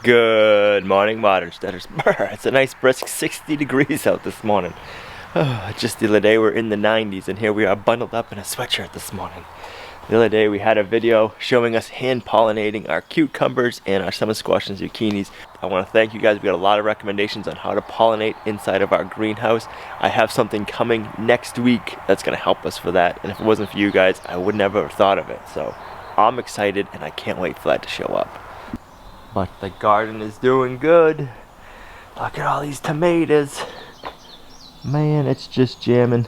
Good morning, Modern Homesteaders. It's a nice brisk 60 degrees out this morning. Just the other day we're in the 90s and here we are bundled up in a sweatshirt this morning. The other day we had a video showing us hand pollinating our cucumbers and our summer squash and zucchinis. I want to thank you guys. We got a lot of recommendations on how to pollinate inside of our greenhouse. I have something coming next week that's going to help us for that, and if it wasn't for you guys I would never have thought of it. So I'm excited and I can't wait for that to show up. But the garden is doing good. Look at all these tomatoes. Man, it's just jamming.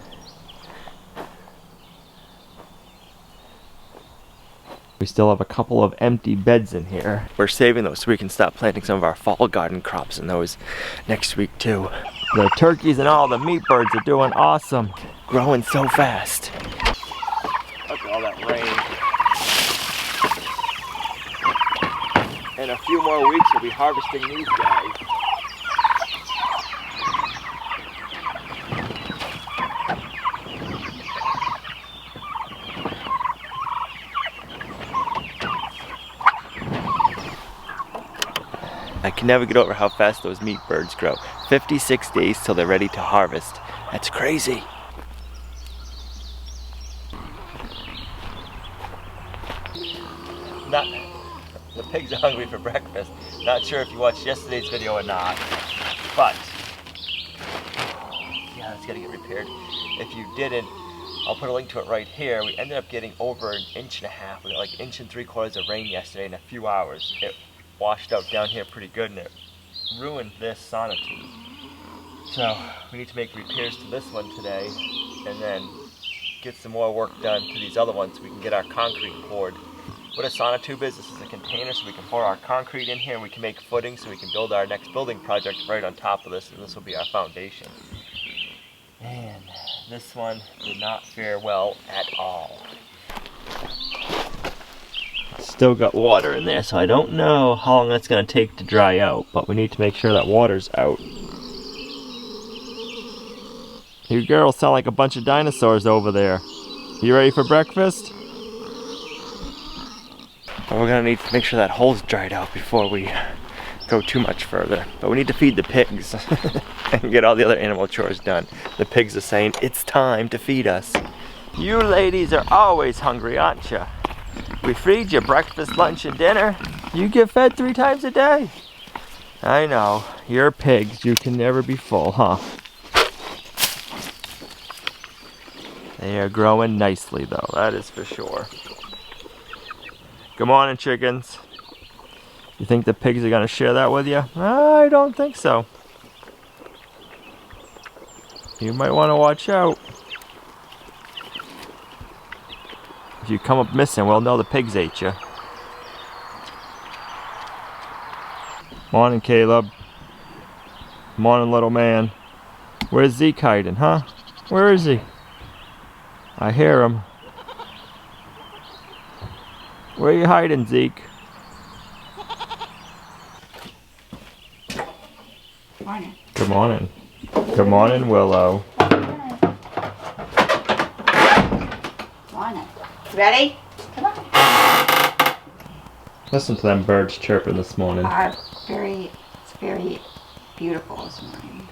We still have a couple of empty beds in here. We're saving those so we can start planting some of our fall garden crops in those next week too. The turkeys and all the meat birds are doing awesome. Growing so fast. Look at all that rain. In a few more weeks we'll be harvesting these guys. I can never get over how fast those meat birds grow. 56 days till they're ready to harvest. That's crazy. The pigs are hungry for breakfast. Not sure if you watched yesterday's video or not, but yeah, it's gotta get repaired. If you didn't, I'll put a link to it right here. We ended up getting over 1.5 inches. We got like 1.75 inches of rain yesterday in a few hours. It washed out down here pretty good and it ruined this sonotube. So we need to make repairs to this one today and then get some more work done to these other ones so we can get our concrete poured. What a sonotube is, this is a container so we can pour our concrete in here and we can make footing so we can build our next building project right on top of this, and this will be our foundation. Man, this one did not fare well at all. Still got water in there, so I don't know how long that's going to take to dry out, but we need to make sure that water's out. You girls sound like a bunch of dinosaurs over there. You ready for breakfast? We're going to need to make sure that hole's dried out before we go too much further. But we need to feed the pigs and get all the other animal chores done. The pigs are saying, it's time to feed us. You ladies are always hungry, aren't you? We feed you breakfast, lunch, and dinner. You get fed 3 times a day. I know, you're pigs. You can never be full, huh? They are growing nicely though, that is for sure. Good morning, chickens. You think the pigs are gonna share that with you? I don't think so. You might want to watch out. If you come up missing, we'll know the pigs ate you. Morning, Caleb. Morning, little man. Where's Zeke hiding, huh? Where is he? I hear him. Where are you hiding, Zeke? Morning. Good morning. Good morning, Willow. Morning. Ready? Come on. Listen to them birds chirping this morning. It's very beautiful this morning.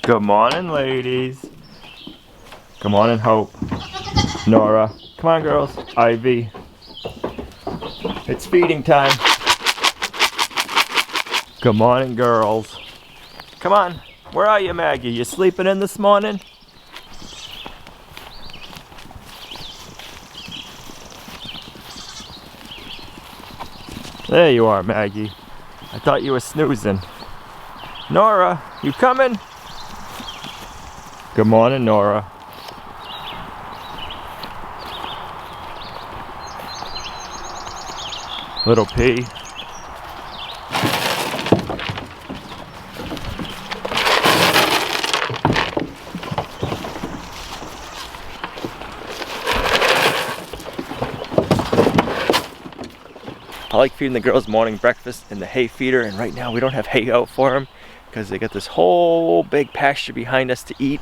Good morning, ladies. Good morning, Hope. Nora. Come on, girls. Ivy. It's feeding time. Good morning, girls. Come on. Where are you, Maggie? You sleeping in this morning? There you are, Maggie. I thought you were snoozing. Nora, you coming? Good morning, Nora. Little P. I like feeding the girls morning breakfast in the hay feeder, and right now we don't have hay out for them because they got this whole big pasture behind us to eat.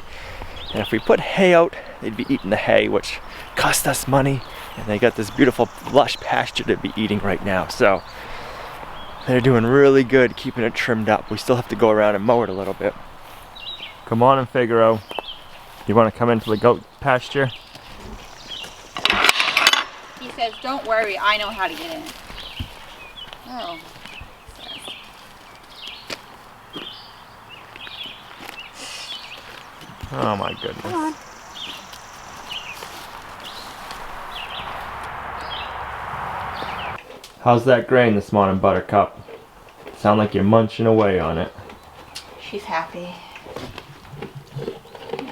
And if we put hay out, they'd be eating the hay, which cost us money. And they got this beautiful lush pasture to be eating right now. So they're doing really good keeping it trimmed up. We still have to go around and mow it a little bit. Come on in, Figaro. You want to come into the goat pasture? He says, don't worry, I know how to get in. Oh. Oh my goodness. Come on. How's that grain this morning, Buttercup? Sound like you're munching away on it. She's happy.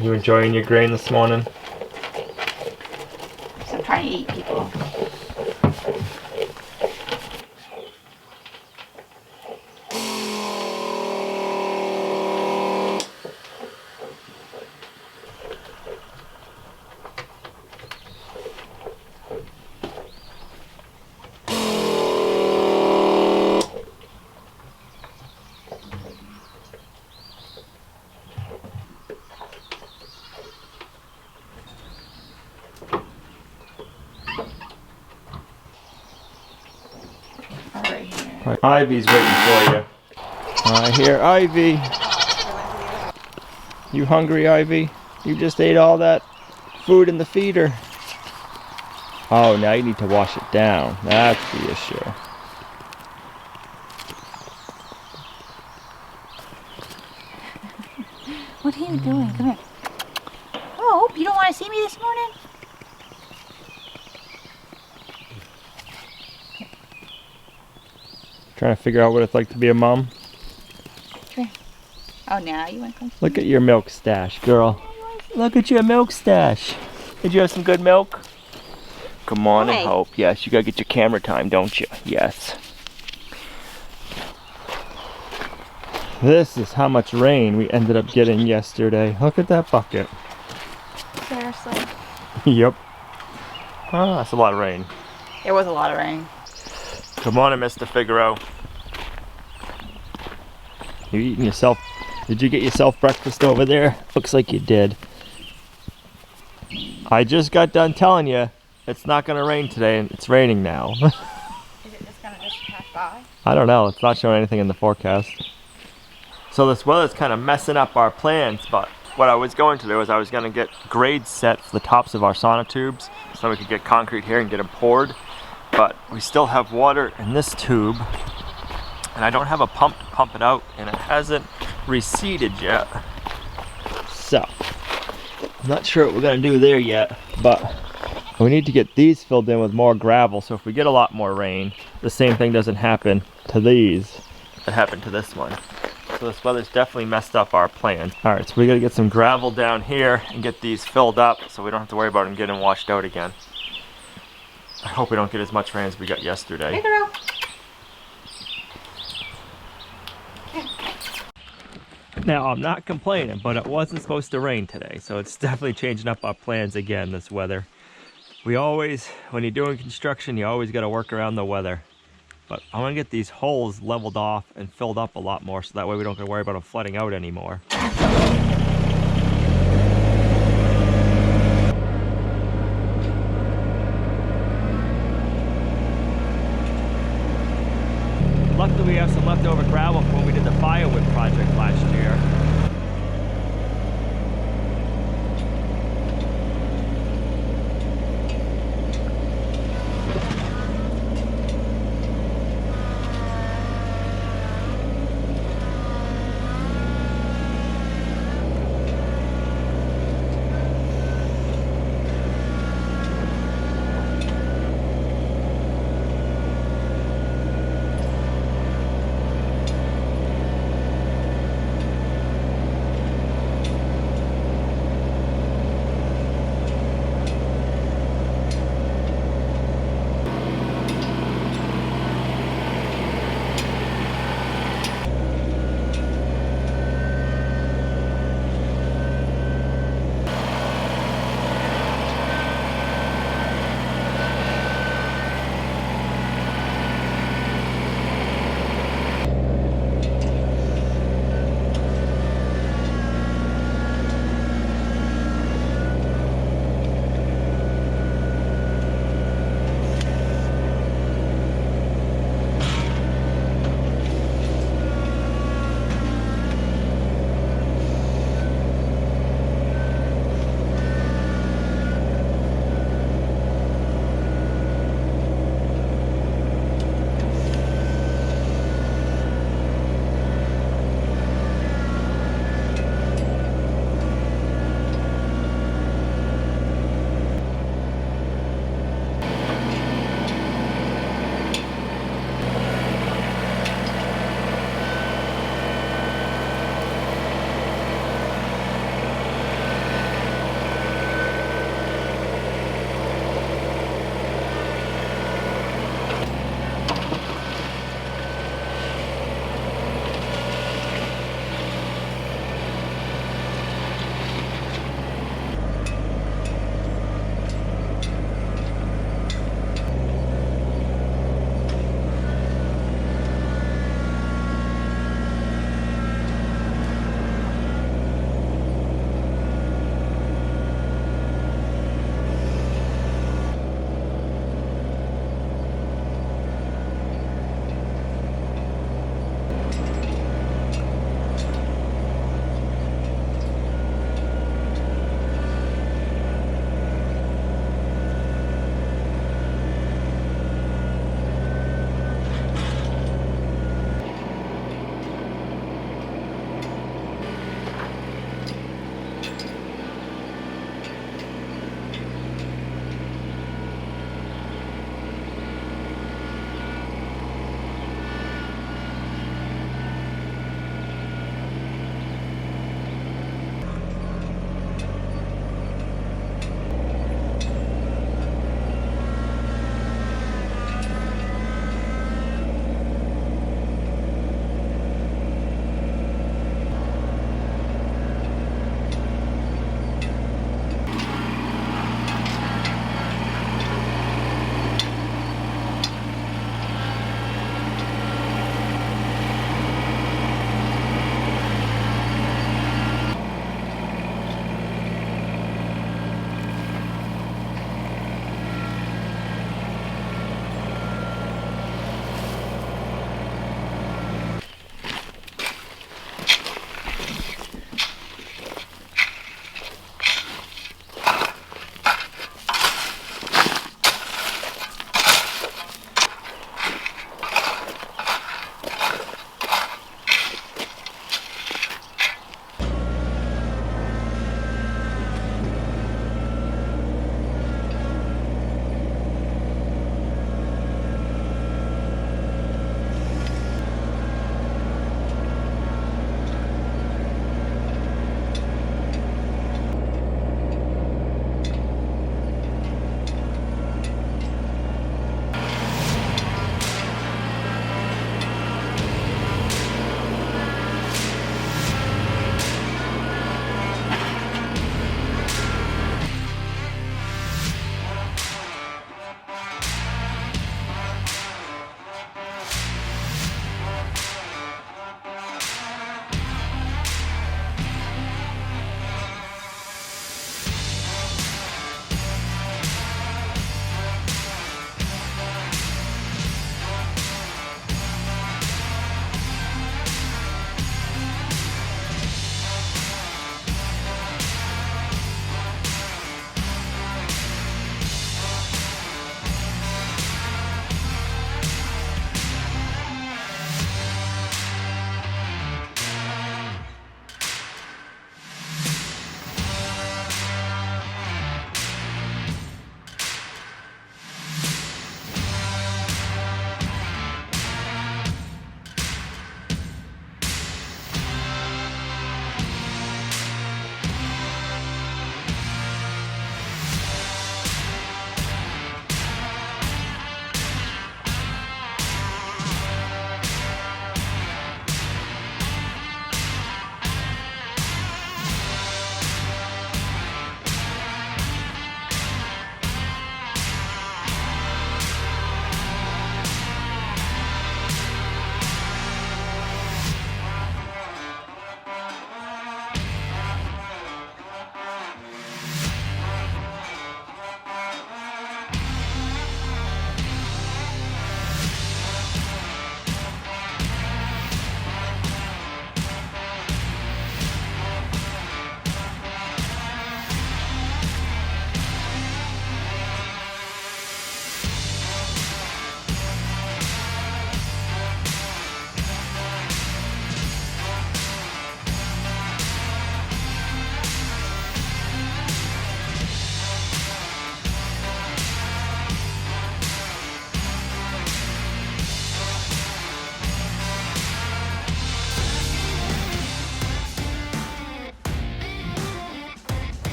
You enjoying your grain this morning? So I'm trying to eat people. Ivy's waiting for you. I hear Ivy. You hungry, Ivy? You just ate all that food in the feeder. Oh, now you need to wash it down. That's the issue. What are you doing? Come here. Oh, you don't want to see me this morning? Trying to figure out what it's like to be a mom. Come here. Oh, now you want to come see Look at your milk stash, girl. Look at your milk stash. Did you have some good milk? Come on Hey. and Hope. Yes, you gotta get your camera time, don't you? Yes. This is how much rain we ended up getting yesterday. Look at that bucket. Seriously? Yep. Ah, that's a lot of rain. It was a lot of rain. Come on in, Mr. Figaro. You eating yourself? Did you get yourself breakfast over there? Looks like you did. I just got done telling you it's not gonna rain today, and it's raining now. Is it just going to just pass by? I don't know. It's not showing anything in the forecast. So this weather's kind of messing up our plans, but what I was going to do is I was going to get grades set for the tops of our sonotubes so we could get concrete here and get them poured. But we still have water in this tube, and I don't have a pump to pump it out, and it hasn't receded yet. So, I'm not sure what we're going to do there yet, but we need to get these filled in with more gravel, so if we get a lot more rain, the same thing doesn't happen to these that happened to this one. So this weather's definitely messed up our plans. Alright, so we gotta get some gravel down here and get these filled up so we don't have to worry about them getting washed out again. I hope we don't get as much rain as we got yesterday. Hey, girl. Now, I'm not complaining, but it wasn't supposed to rain today, so it's definitely changing up our plans again, this weather. We always, when you're doing construction, you always gotta work around the weather. But I wanna get these holes leveled off and filled up a lot more so that way we don't have to worry about them flooding out anymore. Luckily we have some leftover gravel from when we did the firewood project last year.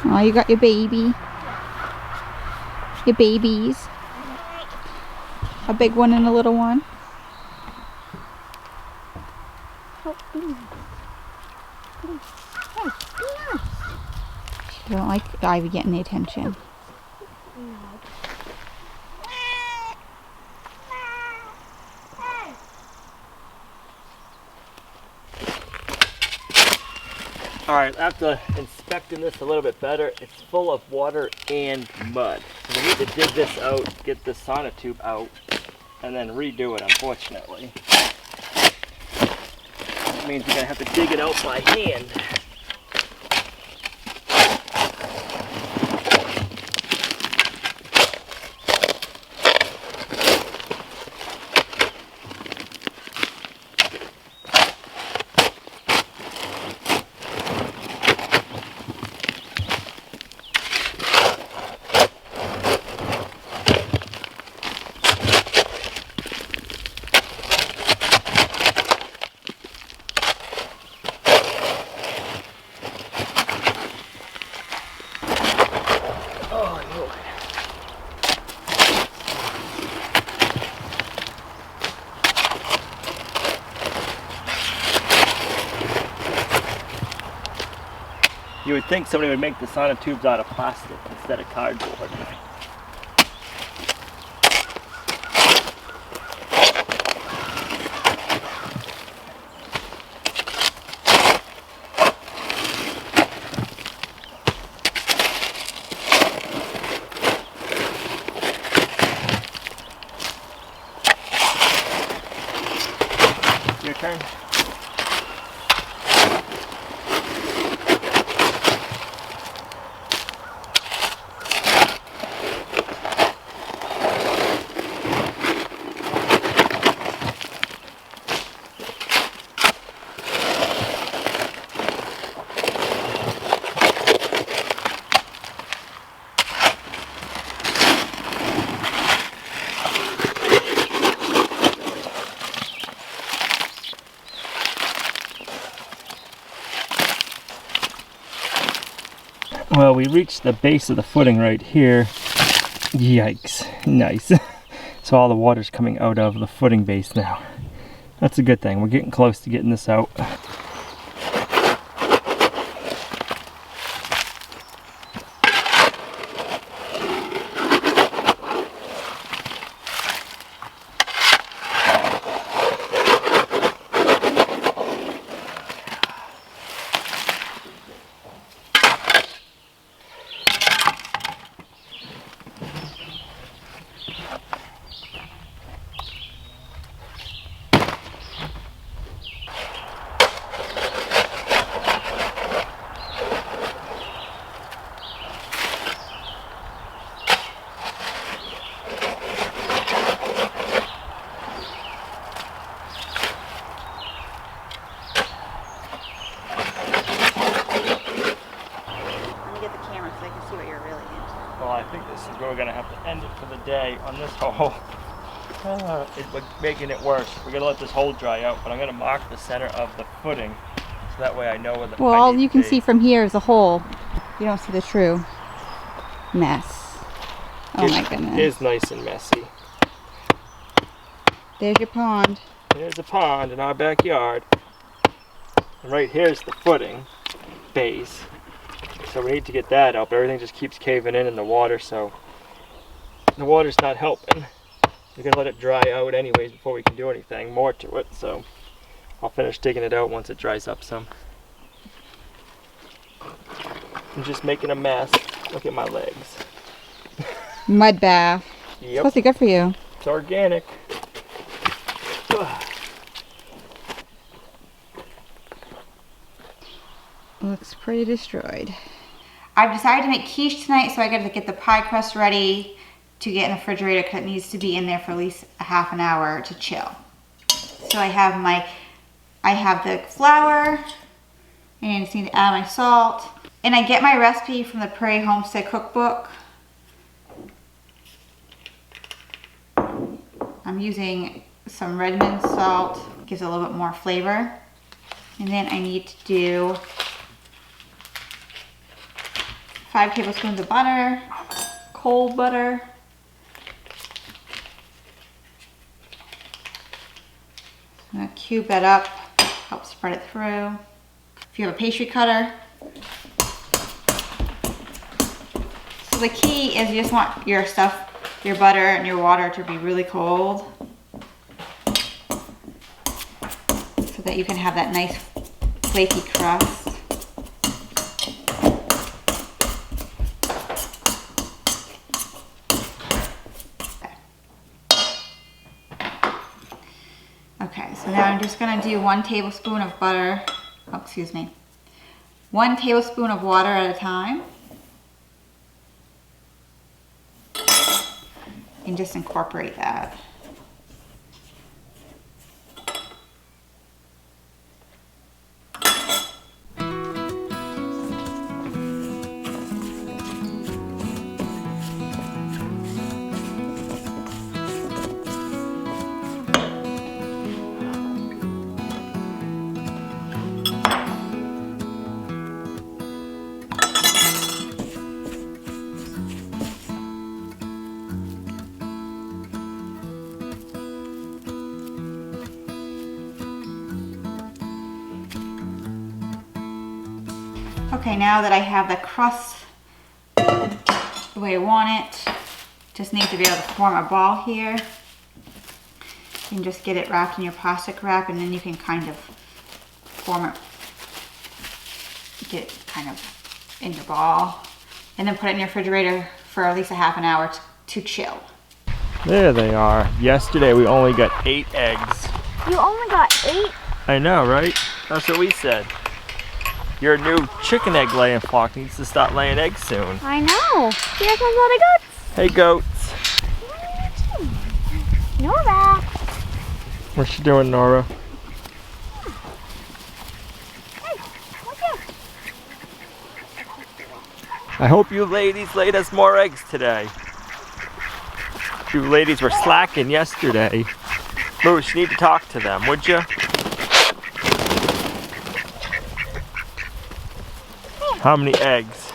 Oh, you got your baby. Your babies. A big one and a little one. She don't like Ivy getting the attention. Alright, after inspecting this a little bit better, it's full of water and mud. So we need to dig this out, get the sonotube out, and then redo it, unfortunately. That means we're going to have to dig it out by hand. You would think somebody would make the sonotubes out of plastic instead of cardboard. Your turn. Well, we reached the base of the footing right here. Yikes. Nice. So all the water's coming out of the footing base now. That's a good thing. We're getting close to getting this out. Well, I think this is where we're going to have to end it for the day on this hole. It's making it worse. We're going to let this hole dry out, but I'm going to mark the center of the footing so that way I know where the Well, all you can see from here is a hole. You don't see the true mess. Oh my goodness. It is nice and messy. There's your pond. There's a pond in our backyard. And right here's the footing base. So we need to get that out, but everything just keeps caving in the water, so the water's not helping. We're going to let it dry out anyways before we can do anything more to it, so I'll finish digging it out once it dries up some. I'm just making a mess. Look at my legs. Mud bath. Yep. It's supposed to be good for you. It's organic. Looks pretty destroyed. I've decided to make quiche tonight, so I got to get the pie crust ready to get in the refrigerator because it needs to be in there for at least a half an hour to chill. So I have the flour, and I just need to add my salt. And I get my recipe from the Prairie Homestead cookbook. I'm using some Redmond salt, gives it a little bit more flavor. And then I need to do 5 tablespoons of butter, cold butter. I'm gonna cube that up, help spread it through. If you have a pastry cutter. So the key is you just want your stuff, your butter and your water to be really cold so that you can have that nice flaky crust. Okay, so now I'm just gonna do 1 tablespoon of butter, oh, excuse me, 1 tablespoon of water at a time. And just incorporate that. Okay, now that I have the crust the way I want it, just need to be able to form a ball here. You can just get it wrapped in your plastic wrap and then you can kind of form it, get it kind of in your ball, and then put it in your refrigerator for at least a half an hour to chill. There they are. Yesterday we only got 8 eggs. You only got 8? I know, right? That's what we said. Your new chicken egg laying flock needs to start laying eggs soon. I know. Here comes all the goats. Hey goats. Nora. What's she doing, Nora? Hey, what's here? I hope you ladies laid us more eggs today. You ladies were slacking yesterday. Moose, you need to talk to them, would you? How many eggs?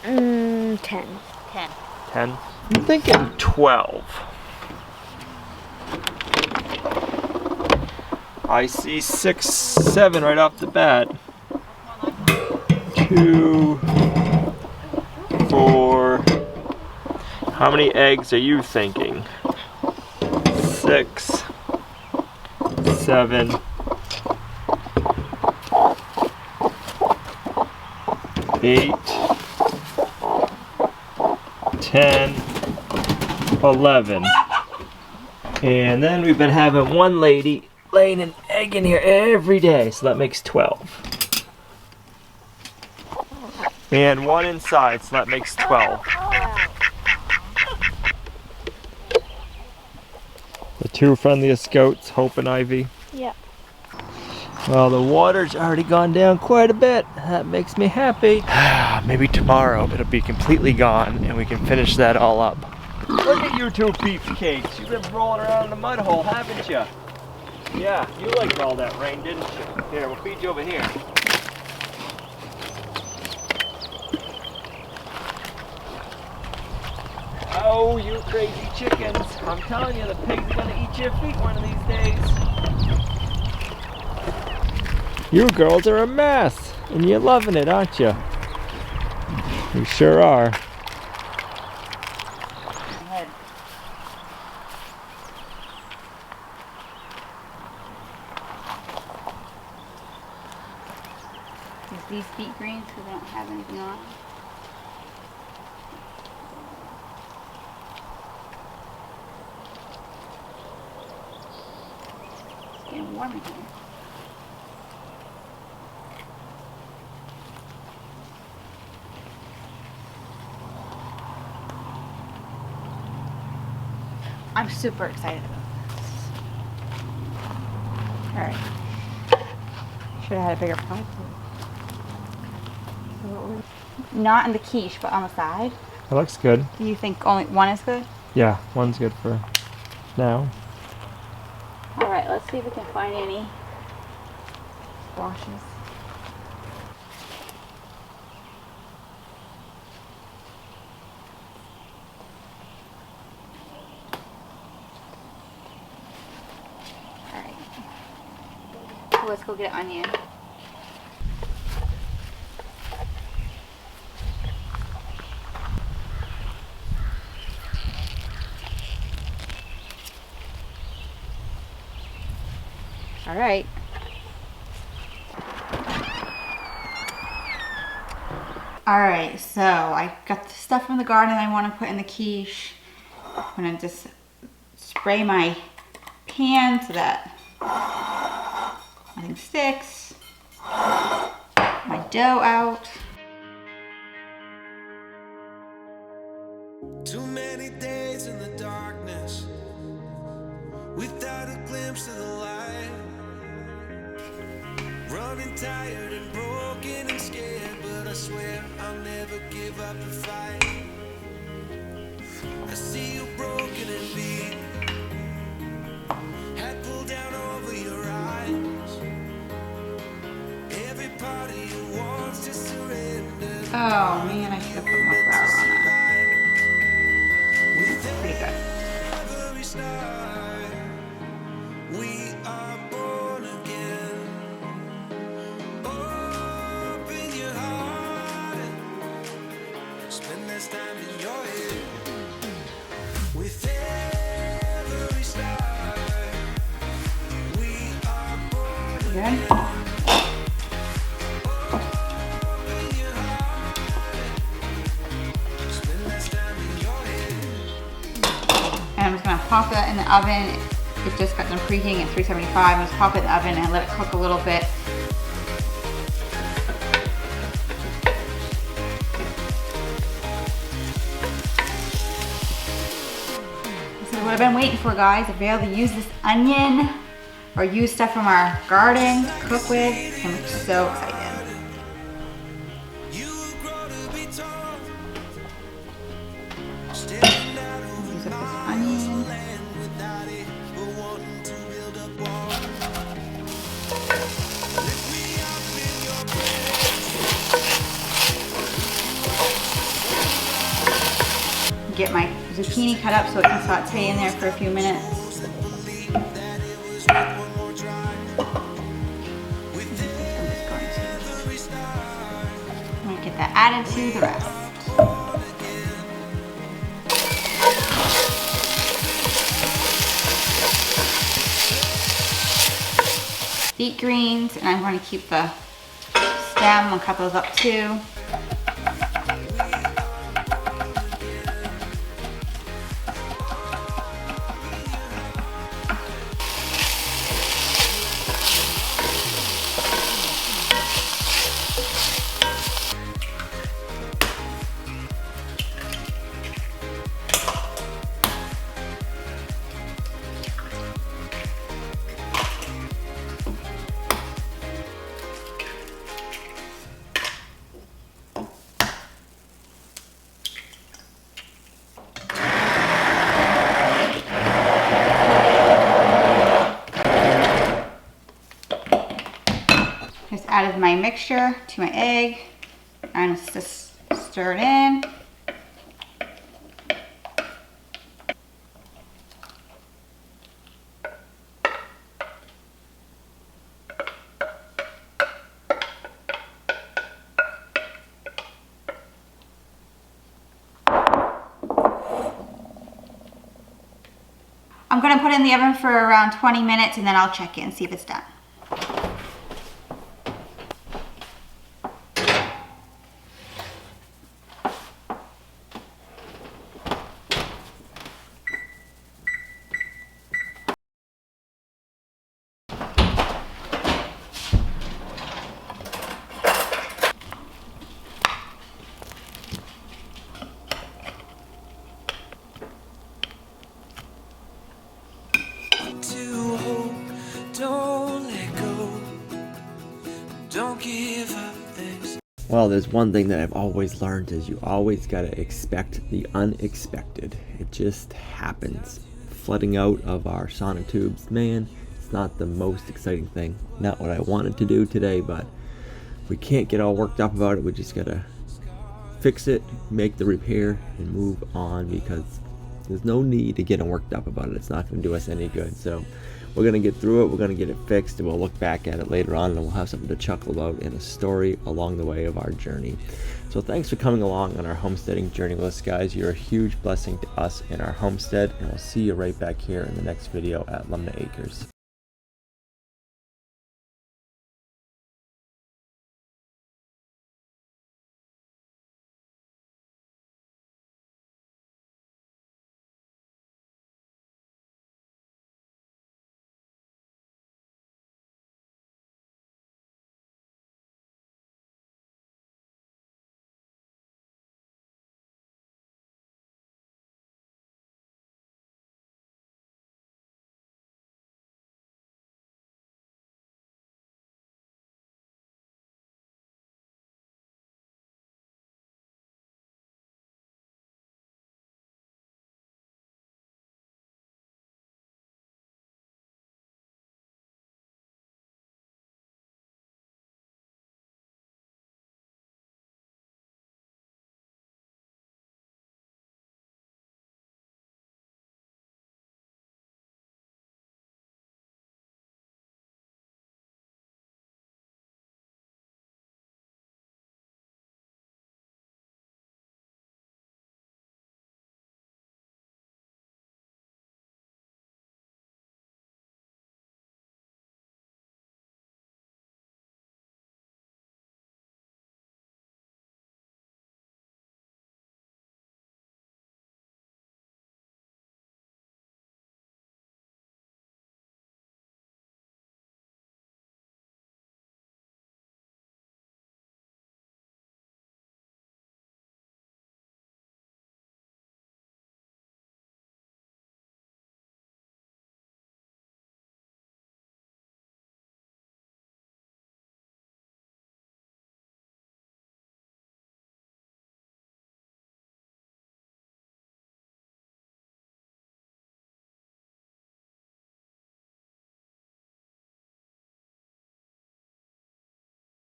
10. 10. 10? I'm thinking 12. I see 6, 7 right off the bat. 2, 4. How many eggs are you thinking? 6, 7. 8, 10, 11. And then we've been having one lady laying an egg in here every day, so that makes 12. And one inside, so that makes 12. The 2 friendliest goats, Hope and Ivy. Yep. Well, the water's already gone down quite a bit. That makes me happy. Maybe tomorrow it'll be completely gone and we can finish that all up. Look at you 2 beefcakes. You've been rolling around in the mud hole, haven't you? Yeah, you liked all that rain, didn't you? Here, we'll feed you over here. Oh, you crazy chickens. I'm telling you, the pigs are gonna eat your feet one of these days. You girls are a mess, and you're loving it, aren't you? You sure are. Is these beet greens because they don't have anything on? It's getting warm in here. I'm super excited about this. Alright. Should have had a bigger pie plate. Not in the quiche, but on the side. It looks good. Do you think only one is good? Yeah, one's good for now. Alright, let's see if we can find any squashes. So let's go get an onion. All right. All right, so I got the stuff from the garden I want to put in the quiche. I'm gonna just spray my pan so that nothing sticks. My dough out. Too many days in the darkness without a glimpse of the light. Running tired and broken and scared, but I swear I'll never give up the fight. I see you broken and beat, head pulled down over your eyes. Every part of you wants to surrender. Oh man, I should have put more flour on that. Pretty good. Every start, we are born again. Open your heart and spend this time in your head. With every star, we are born Good. again. Open your heart and spend this time in your head. And I'm just gonna pop that in the oven. It just got done preheating at 375. I'm just pop it in the oven and let it cook a little bit. This is what I've been waiting for, guys. I've been able to use this onion or use stuff from our garden to cook with. I'm so excited. You grow to be tall, standing out over Use up this onion. land without it, but wanting to build a wall. Lift me up in your breath. Get my zucchini cut up so it can saute in there for a few minutes. Believe that it was worth one more try. With I'm just going to. every star, I'm gonna get that added to the rest. born again. Beet greens, and I'm going to keep the stem and cut those up too. Just added my mixture to my egg and just stir it in. I'm gonna put it in the oven for around 20 minutes and then I'll check it and see if it's done. To hope, don't let go, don't give up this. Well, there's one thing that I've always learned is you always gotta expect the unexpected. It just happens. Flooding out of our sonotubes, man, it's not the most exciting thing. Not what I wanted to do today, but we can't get all worked up about it. We just gotta fix it, make the repair, and move on because there's no need to get worked up about it. It's not gonna do us any good. So We're gonna get through it, we're gonna get it fixed, and we'll look back at it later on, and we'll have something to chuckle about in a story along the way of our journey. So thanks for coming along on our homesteading journey with us, guys. You're a huge blessing to us in our homestead, and we'll see you right back here in the next video at Lumnah Acres.